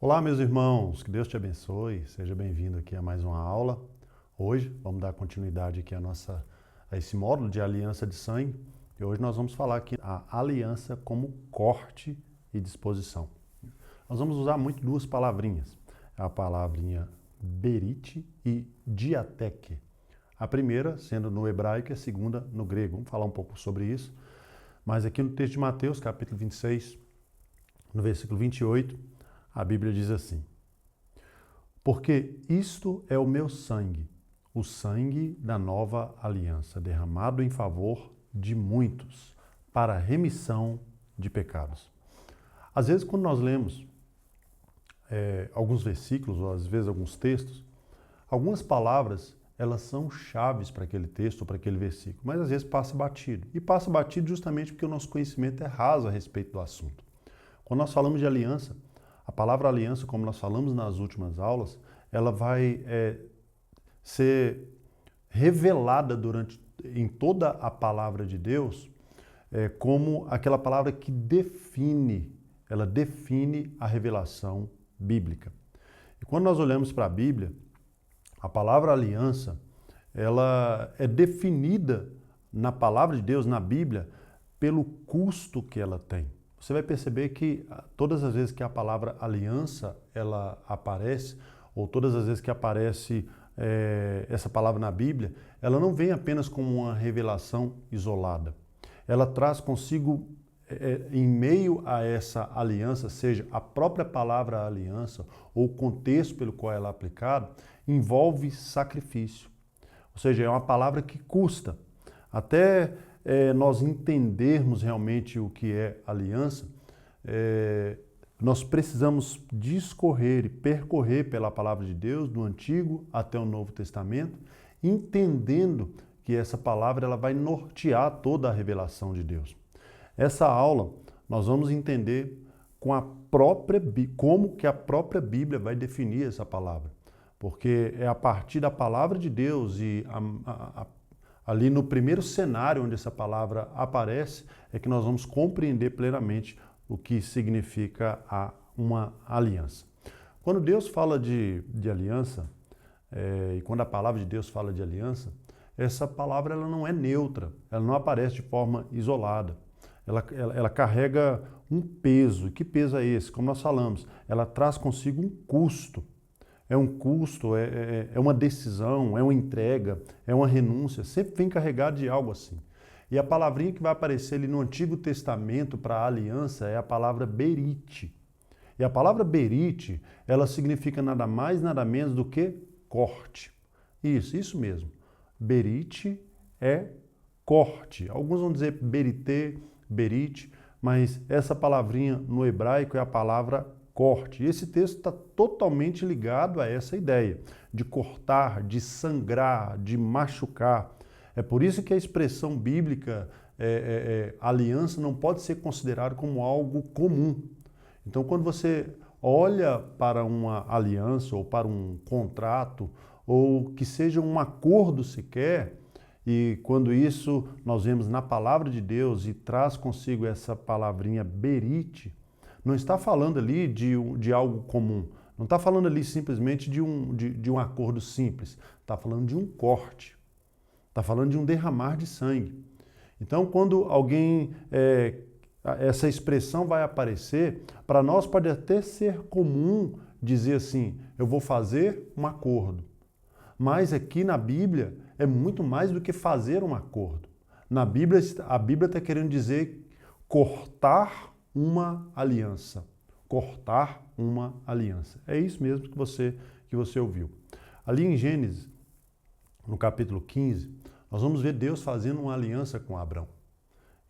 Olá, meus irmãos, que Deus te abençoe, seja bem-vindo aqui a mais uma aula. Hoje vamos dar continuidade aqui a esse módulo de aliança de sangue e hoje nós vamos falar aqui a aliança como corte e disposição. Nós vamos usar muito duas palavrinhas, a palavrinha berite e diateque. A primeira sendo no hebraico e a segunda no grego. Vamos falar um pouco sobre isso, mas aqui no texto de Mateus, capítulo 26, no versículo 28, a Bíblia diz assim: porque isto é o meu sangue, o sangue da nova aliança, derramado em favor de muitos, para a remissão de pecados. Às vezes, quando nós lemos alguns versículos, ou às vezes alguns textos, algumas palavras, elas são chaves para aquele texto ou para aquele versículo, mas às vezes passa batido. E passa batido justamente porque o nosso conhecimento é raso a respeito do assunto. Quando nós falamos de aliança, a palavra aliança, como nós falamos nas últimas aulas, ela vai ser revelada em toda a palavra de Deus como aquela palavra que ela define a revelação bíblica. E quando nós olhamos para a Bíblia, a palavra aliança, ela é definida na palavra de Deus, na Bíblia, pelo custo que ela tem. Você vai perceber que todas as vezes que a palavra aliança ela aparece, ou todas as vezes que aparece essa palavra na Bíblia, ela não vem apenas como uma revelação isolada. Ela traz consigo, em meio a essa aliança, seja a própria palavra aliança ou o contexto pelo qual ela é aplicada, envolve sacrifício. Ou seja, é uma palavra que custa. Até nós entendermos realmente o que é aliança, nós precisamos discorrer e percorrer pela palavra de Deus, do Antigo até o Novo Testamento, entendendo que essa palavra ela vai nortear toda a revelação de Deus. Essa aula nós vamos entender como que a própria Bíblia vai definir essa palavra, porque é a partir da palavra de Deus e ali no primeiro cenário onde essa palavra aparece, é que nós vamos compreender plenamente o que significa uma aliança. Quando Deus fala de aliança, e quando a palavra de Deus fala de aliança, essa palavra ela não é neutra, ela não aparece de forma isolada. Ela carrega um peso. E que peso é esse? Como nós falamos, ela traz consigo um custo. É um custo, é uma decisão, é uma entrega, é uma renúncia, sempre vem carregado de algo assim. E a palavrinha que vai aparecer ali no Antigo Testamento para a aliança é a palavra berite. E a palavra berite, ela significa nada mais, nada menos do que corte. Isso mesmo. Berite é corte. Alguns vão dizer berite, berite, mas essa palavrinha no hebraico é a palavra corte. E esse texto está totalmente ligado a essa ideia de cortar, de sangrar, de machucar. É por isso que a expressão bíblica aliança não pode ser considerada como algo comum. Então, quando você olha para uma aliança ou para um contrato ou que seja um acordo sequer, e quando isso nós vemos na palavra de Deus e traz consigo essa palavrinha berite, não está falando ali de algo comum, não está falando ali simplesmente de um acordo simples, está falando de um corte, está falando de um derramar de sangue. Então, quando essa expressão vai aparecer, para nós pode até ser comum dizer assim, eu vou fazer um acordo. Mas aqui na Bíblia é muito mais do que fazer um acordo. Na Bíblia, a Bíblia está querendo dizer cortar uma aliança. Cortar uma aliança. É isso mesmo que você ouviu. Ali em Gênesis, no capítulo 15, nós vamos ver Deus fazendo uma aliança com Abrão.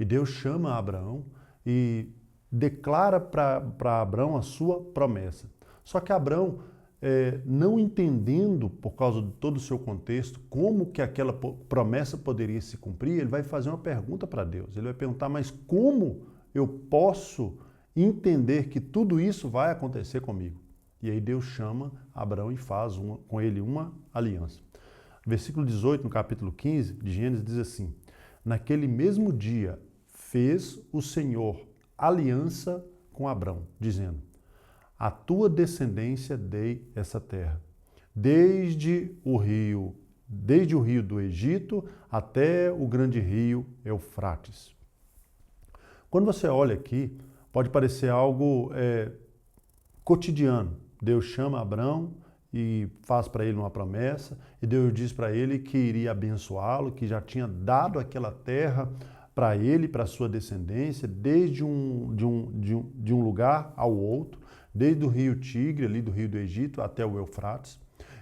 E Deus chama Abraão e declara para Abrão a sua promessa. Só que Abrão, não entendendo, por causa de todo o seu contexto, como que aquela promessa poderia se cumprir, ele vai fazer uma pergunta para Deus. Ele vai perguntar, mas como eu posso entender que tudo isso vai acontecer comigo? E aí Deus chama Abraão e faz com ele uma aliança. Versículo 18, no capítulo 15 de Gênesis, diz assim, naquele mesmo dia fez o Senhor aliança com Abrão, dizendo, a tua descendência dei essa terra, desde o rio do Egito até o grande rio Eufrates. Quando você olha aqui, pode parecer algo cotidiano. Deus chama Abraão e faz para ele uma promessa, e Deus diz para ele que iria abençoá-lo, que já tinha dado aquela terra para ele, para a sua descendência, desde de um lugar ao outro, desde o rio Tigre, ali do rio do Egito, até o Eufrates.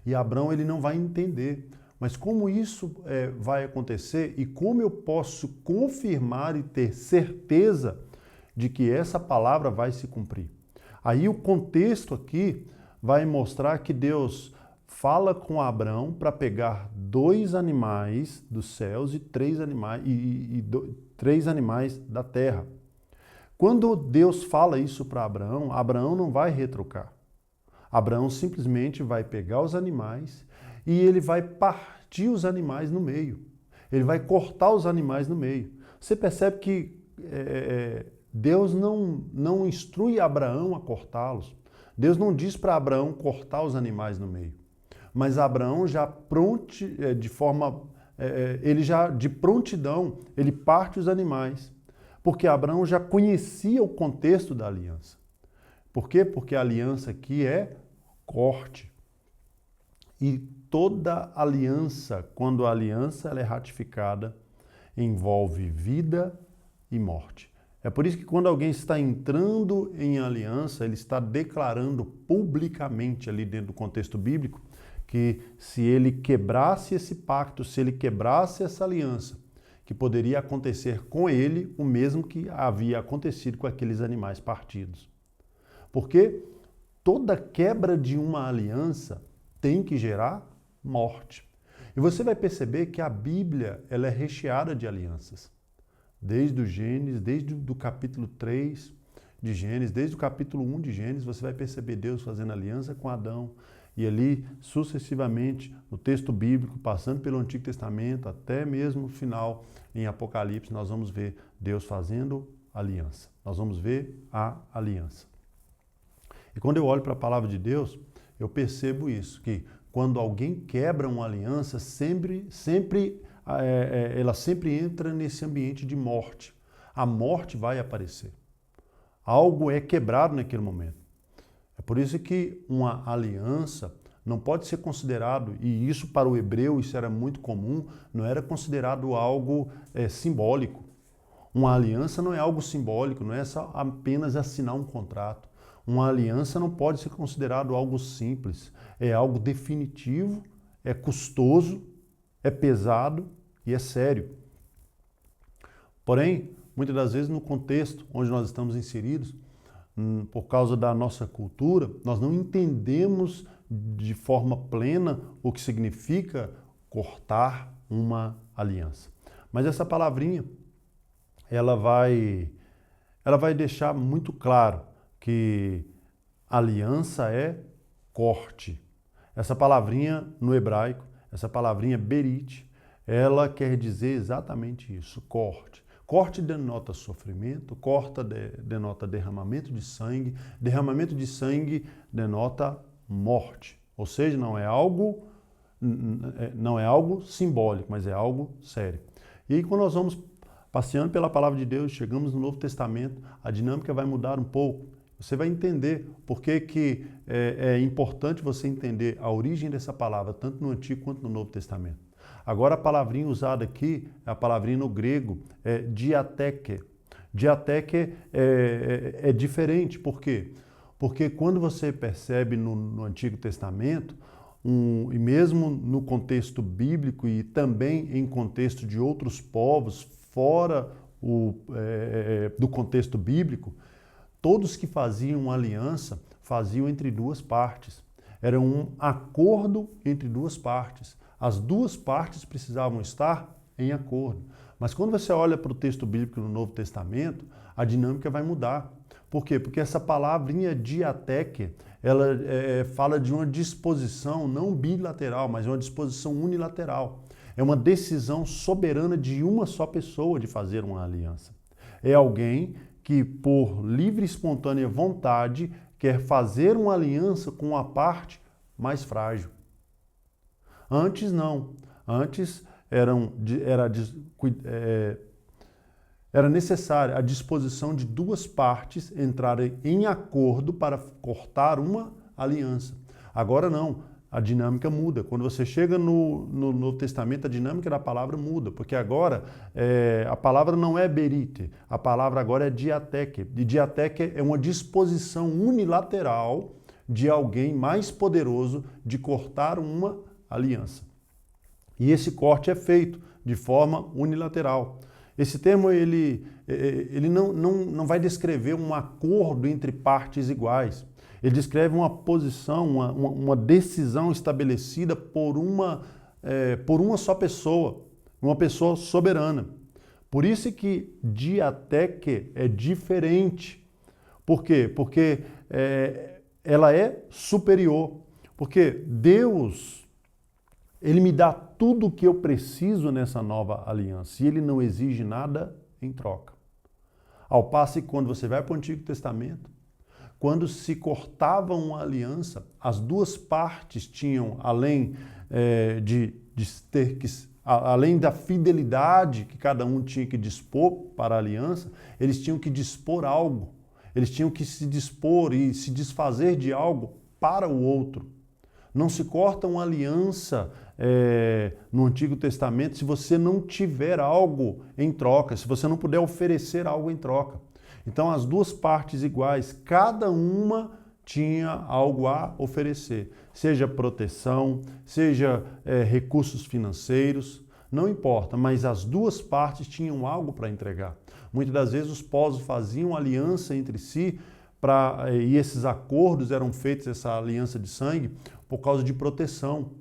E Abraão ele não vai entender. Mas como isso vai acontecer e como eu posso confirmar e ter certeza de que essa palavra vai se cumprir? Aí o contexto aqui vai mostrar que Deus fala com Abraão para pegar 2 animais dos céus e 3 animais da terra. Quando Deus fala isso para Abraão, Abraão não vai retrucar. Abraão simplesmente vai pegar os animais e ele vai partir os animais no meio. Ele vai cortar os animais no meio. Você percebe que Deus não instrui Abraão a cortá-los. Deus não diz para Abraão cortar os animais no meio. Mas Abraão já de prontidão, ele parte os animais. Porque Abraão já conhecia o contexto da aliança. Por quê? Porque a aliança aqui é corte. E toda aliança, quando a aliança ela é ratificada, envolve vida e morte. É por isso que quando alguém está entrando em aliança, ele está declarando publicamente ali dentro do contexto bíblico que se ele quebrasse esse pacto, se ele quebrasse essa aliança, que poderia acontecer com ele o mesmo que havia acontecido com aqueles animais partidos. Porque toda quebra de uma aliança tem que gerar morte. E você vai perceber que a Bíblia ela é recheada de alianças. Desde o Gênesis, desde o capítulo 3 de Gênesis, desde o capítulo 1 de Gênesis, você vai perceber Deus fazendo aliança com Adão. E ali, sucessivamente, no texto bíblico, passando pelo Antigo Testamento, até mesmo o final, em Apocalipse, nós vamos ver Deus fazendo aliança. Nós vamos ver a aliança. E quando eu olho para a palavra de Deus, eu percebo isso, que quando alguém quebra uma aliança, ela sempre entra nesse ambiente de morte. A morte vai aparecer. Algo é quebrado naquele momento. É por isso que uma aliança não pode ser considerado, e isso para o hebreu, isso era muito comum, não era considerado algo simbólico. Uma aliança não é algo simbólico, não é só apenas assinar um contrato. Uma aliança não pode ser considerado algo simples, é algo definitivo, é custoso, é pesado e é sério. Porém, muitas das vezes no contexto onde nós estamos inseridos, por causa da nossa cultura, nós não entendemos de forma plena o que significa cortar uma aliança. Mas essa palavrinha, ela vai deixar muito claro que aliança é corte. Essa palavrinha no hebraico, essa palavrinha berit, ela quer dizer exatamente isso, corte. Corte denota sofrimento, denota derramamento de sangue denota morte. Ou seja, não é algo simbólico, mas é algo sério. E aí quando nós vamos passeando pela palavra de Deus, chegamos no Novo Testamento, a dinâmica vai mudar um pouco. Você vai entender por que é importante você entender a origem dessa palavra, tanto no Antigo quanto no Novo Testamento. Agora a palavrinha usada aqui, a palavrinha no grego, é diateke. Diateke é diferente, por quê? Porque quando você percebe no Antigo Testamento, e mesmo no contexto bíblico e também em contexto de outros povos, fora do contexto bíblico, todos que faziam aliança faziam entre duas partes. Era um acordo entre duas partes. As duas partes precisavam estar em acordo. Mas quando você olha para o texto bíblico no Novo Testamento, a dinâmica vai mudar. Por quê? Porque essa palavrinha diateke, ela fala de uma disposição não bilateral, mas uma disposição unilateral. É uma decisão soberana de uma só pessoa de fazer uma aliança. É alguém que, por livre e espontânea vontade, quer fazer uma aliança com a parte mais frágil. Antes não. Antes era necessária a disposição de duas partes entrarem em acordo para cortar uma aliança. Agora não, a dinâmica muda. Quando você chega no Novo Testamento, a dinâmica da palavra muda, porque agora a palavra não é berite, a palavra agora é diateque. E diateque é uma disposição unilateral de alguém mais poderoso de cortar uma aliança. E esse corte é feito de forma unilateral. Esse termo ele não vai descrever um acordo entre partes iguais. Ele descreve uma posição, uma decisão estabelecida por uma só pessoa, uma pessoa soberana. Por isso que diateque é diferente. Por quê? Porque ela é superior. Porque Deus, Ele me dá tudo o que eu preciso nessa nova aliança e Ele não exige nada em troca. Ao passo que quando você vai para o Antigo Testamento, quando se cortava uma aliança, as duas partes tinham, além além da fidelidade que cada um tinha que dispor para a aliança, eles tinham que dispor algo. Eles tinham que se dispor e se desfazer de algo para o outro. Não se corta uma aliança no Antigo Testamento se você não tiver algo em troca, se você não puder oferecer algo em troca. Então, as duas partes iguais, cada uma tinha algo a oferecer, seja proteção, seja recursos financeiros, não importa, mas as duas partes tinham algo para entregar. Muitas das vezes os povos faziam aliança entre si e esses acordos eram feitos, essa aliança de sangue, por causa de proteção.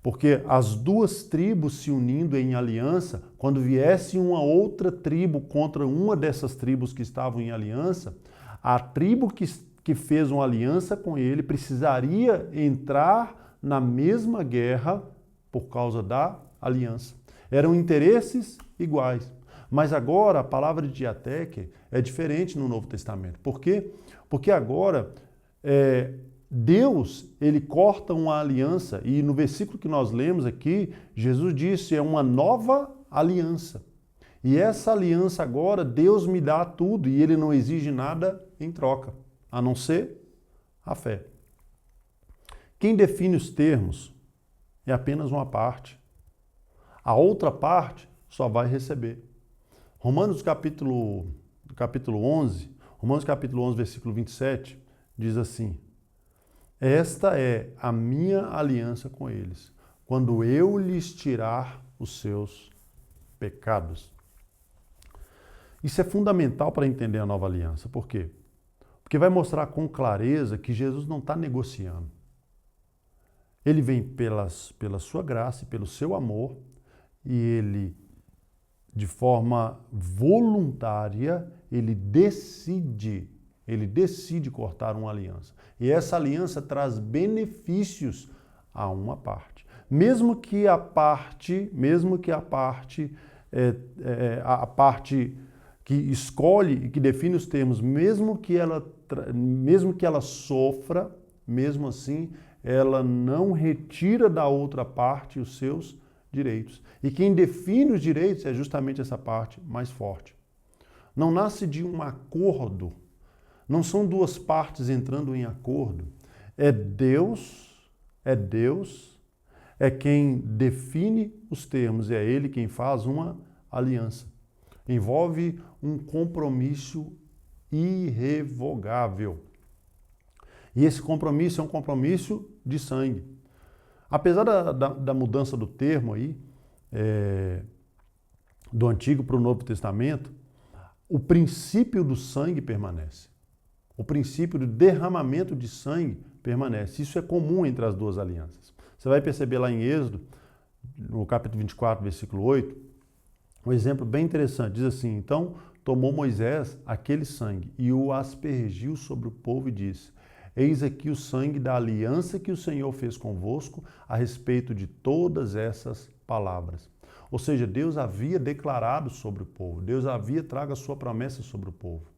Porque as duas tribos se unindo em aliança, quando viesse uma outra tribo contra uma dessas tribos que estavam em aliança, a tribo que fez uma aliança com ele precisaria entrar na mesma guerra por causa da aliança. Eram interesses iguais. Mas agora a palavra de diateque é diferente no Novo Testamento. Por quê? Porque agora Deus, ele corta uma aliança e no versículo que nós lemos aqui, Jesus disse, é uma nova aliança. E essa aliança agora, Deus me dá tudo e ele não exige nada em troca, a não ser a fé. Quem define os termos é apenas uma parte. A outra parte só vai receber. Romanos capítulo 11, versículo 27, diz assim: esta é a minha aliança com eles, quando eu lhes tirar os seus pecados. Isso é fundamental para entender a nova aliança. Por quê? Porque vai mostrar com clareza que Jesus não está negociando. Ele vem pela sua graça e pelo seu amor e ele, de forma voluntária, ele decide cortar uma aliança. E essa aliança traz benefícios a uma parte. Mesmo que a parte que escolhe e que define os termos, mesmo que ela sofra, mesmo assim, ela não retira da outra parte os seus direitos. E quem define os direitos é justamente essa parte mais forte. Não nasce de um acordo. Não são duas partes entrando em acordo. É Deus quem define os termos, é Ele quem faz uma aliança. Envolve um compromisso irrevogável. E esse compromisso é um compromisso de sangue. Apesar da mudança do termo aí, do Antigo para o Novo Testamento, o princípio do sangue permanece. O princípio do derramamento de sangue permanece. Isso é comum entre as duas alianças. Você vai perceber lá em Êxodo, no capítulo 24, versículo 8, um exemplo bem interessante. Diz assim: então tomou Moisés aquele sangue e o aspergiu sobre o povo e disse: eis aqui o sangue da aliança que o Senhor fez convosco a respeito de todas essas palavras. Ou seja, Deus havia declarado sobre o povo, Deus havia trago a sua promessa sobre o povo.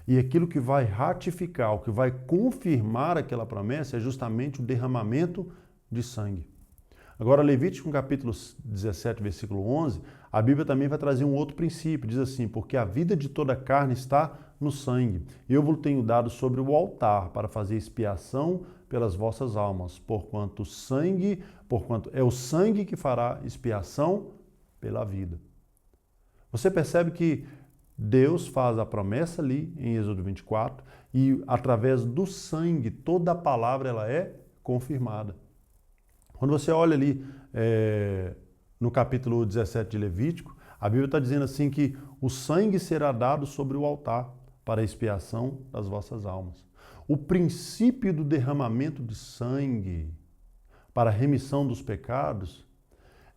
E aquilo que vai ratificar, o que vai confirmar aquela promessa é justamente o derramamento de sangue. Agora, Levítico capítulo 17, versículo 11, a Bíblia também vai trazer um outro princípio. Diz assim, porque a vida de toda carne está no sangue. Eu vos tenho dado sobre o altar para fazer expiação pelas vossas almas, porquanto é o sangue que fará expiação pela vida. Você percebe que Deus faz a promessa ali em Êxodo 24 e através do sangue toda a palavra ela é confirmada. Quando você olha ali no capítulo 17 de Levítico, a Bíblia está dizendo assim que o sangue será dado sobre o altar para a expiação das vossas almas. O princípio do derramamento de sangue para a remissão dos pecados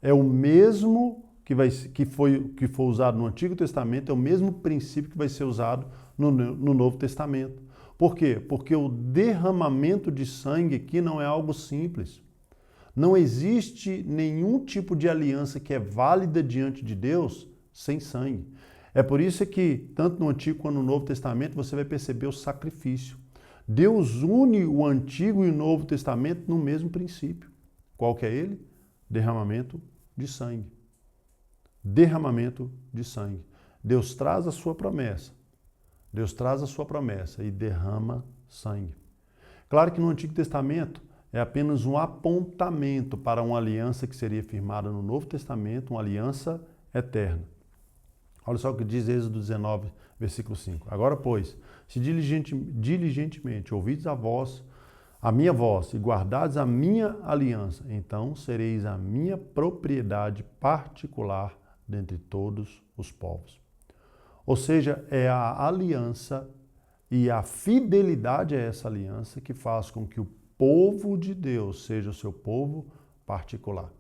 é o mesmo que foi usado no Antigo Testamento, é o mesmo princípio que vai ser usado no Novo Testamento. Por quê? Porque o derramamento de sangue aqui não é algo simples. Não existe nenhum tipo de aliança que é válida diante de Deus sem sangue. É por isso que, tanto no Antigo quanto no Novo Testamento, você vai perceber o sacrifício. Deus une o Antigo e o Novo Testamento no mesmo princípio. Qual que é ele? Derramamento de sangue. Derramamento de sangue. Deus traz a sua promessa. Deus traz a sua promessa e derrama sangue. Claro que no Antigo Testamento é apenas um apontamento para uma aliança que seria firmada no Novo Testamento, uma aliança eterna. Olha só o que diz Êxodo 19, versículo 5. Agora, pois, se diligentemente ouvides a minha voz e guardares a minha aliança, então sereis a minha propriedade particular dentre todos os povos. Ou seja, é a aliança e a fidelidade a essa aliança que faz com que o povo de Deus seja o seu povo particular.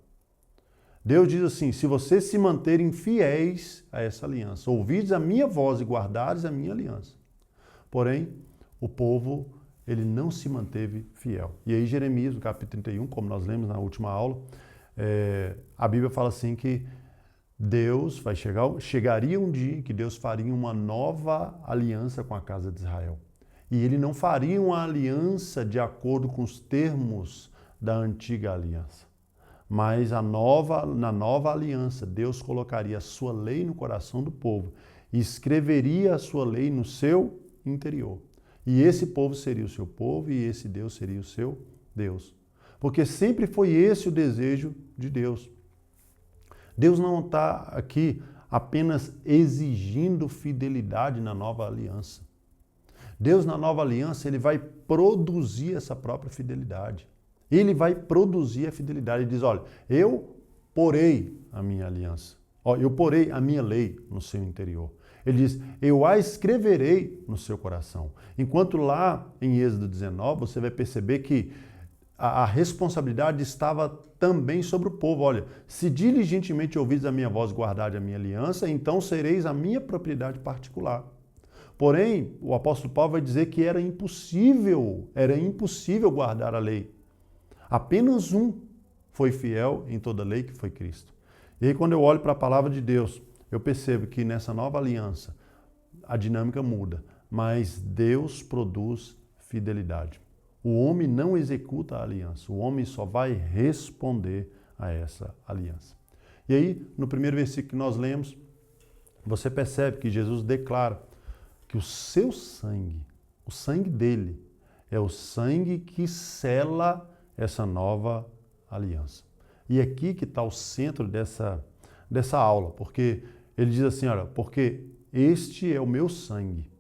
Deus diz assim, se vocês se manterem fiéis a essa aliança, ouvides a minha voz e guardares a minha aliança. Porém, o povo, ele não se manteve fiel. E aí Jeremias, no capítulo 31, como nós lemos na última aula, a Bíblia fala assim que Deus chegaria um dia que Deus faria uma nova aliança com a casa de Israel. E ele não faria uma aliança de acordo com os termos da antiga aliança. Mas na nova aliança, Deus colocaria a sua lei no coração do povo e escreveria a sua lei no seu interior. E esse povo seria o seu povo e esse Deus seria o seu Deus. Porque sempre foi esse o desejo de Deus. Deus não está aqui apenas exigindo fidelidade na nova aliança. Deus, na nova aliança, ele vai produzir essa própria fidelidade. Ele vai produzir a fidelidade. Ele diz, olha, eu porei a minha aliança. Eu porei a minha lei no seu interior. Ele diz, eu a escreverei no seu coração. Enquanto lá em Êxodo 19, você vai perceber que a responsabilidade estava também sobre o povo. Olha, se diligentemente ouvides a minha voz e guardares a minha aliança, então sereis a minha propriedade particular. Porém, o apóstolo Paulo vai dizer que era impossível guardar a lei. Apenas um foi fiel em toda a lei, que foi Cristo. E aí, quando eu olho para a palavra de Deus, eu percebo que nessa nova aliança a dinâmica muda, mas Deus produz fidelidade. O homem não executa a aliança, o homem só vai responder a essa aliança. E aí, no primeiro versículo que nós lemos, você percebe que Jesus declara que o seu sangue, o sangue dele, é o sangue que sela essa nova aliança. E aqui que está o centro dessa aula, porque ele diz assim, olha, porque este é o meu sangue,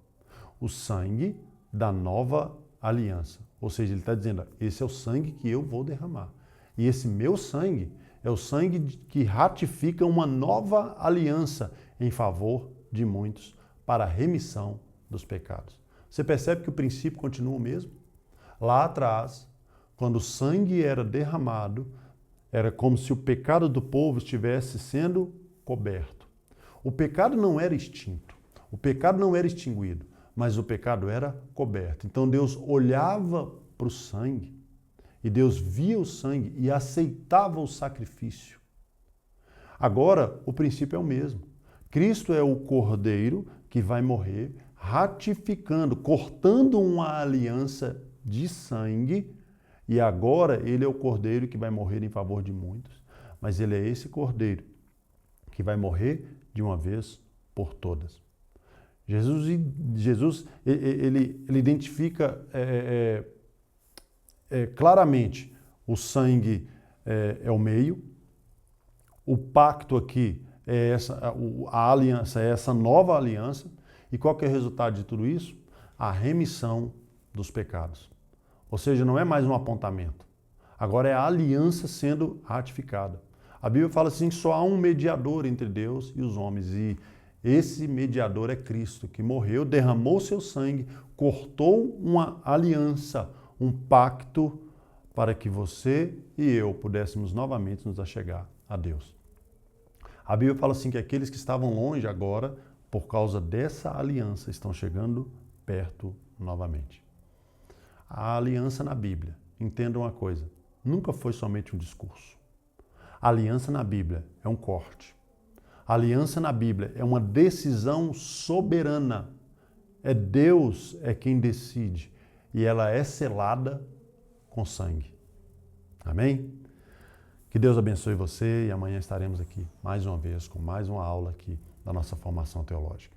o sangue da nova aliança. Ou seja, ele está dizendo, esse é o sangue que eu vou derramar. E esse meu sangue é o sangue que ratifica uma nova aliança em favor de muitos para a remissão dos pecados. Você percebe que o princípio continua o mesmo? Lá atrás, quando o sangue era derramado, era como se o pecado do povo estivesse sendo coberto. O pecado não era extinto, o pecado não era extinguido, mas o pecado era coberto. Então Deus olhava para o sangue e Deus via o sangue e aceitava o sacrifício. Agora, o princípio é o mesmo. Cristo é o cordeiro que vai morrer, ratificando, cortando uma aliança de sangue, e agora ele é o cordeiro que vai morrer em favor de muitos, mas ele é esse cordeiro que vai morrer de uma vez por todas. Jesus ele identifica claramente o sangue é o meio, o pacto aqui é a aliança é essa nova aliança, e qual que é o resultado de tudo isso? A remissão dos pecados. Ou seja, não é mais um apontamento, agora é a aliança sendo ratificada. A Bíblia fala assim que só há um mediador entre Deus e os homens, e esse mediador é Cristo, que morreu, derramou seu sangue, cortou uma aliança, um pacto, para que você e eu pudéssemos novamente nos achegar a Deus. A Bíblia fala assim que aqueles que estavam longe agora, por causa dessa aliança, estão chegando perto novamente. A aliança na Bíblia, entenda uma coisa, nunca foi somente um discurso. A aliança na Bíblia é um corte. A aliança na Bíblia é uma decisão soberana. Deus é quem decide e ela é selada com sangue. Amém? Que Deus abençoe você e amanhã estaremos aqui mais uma vez com mais uma aula aqui da nossa formação teológica.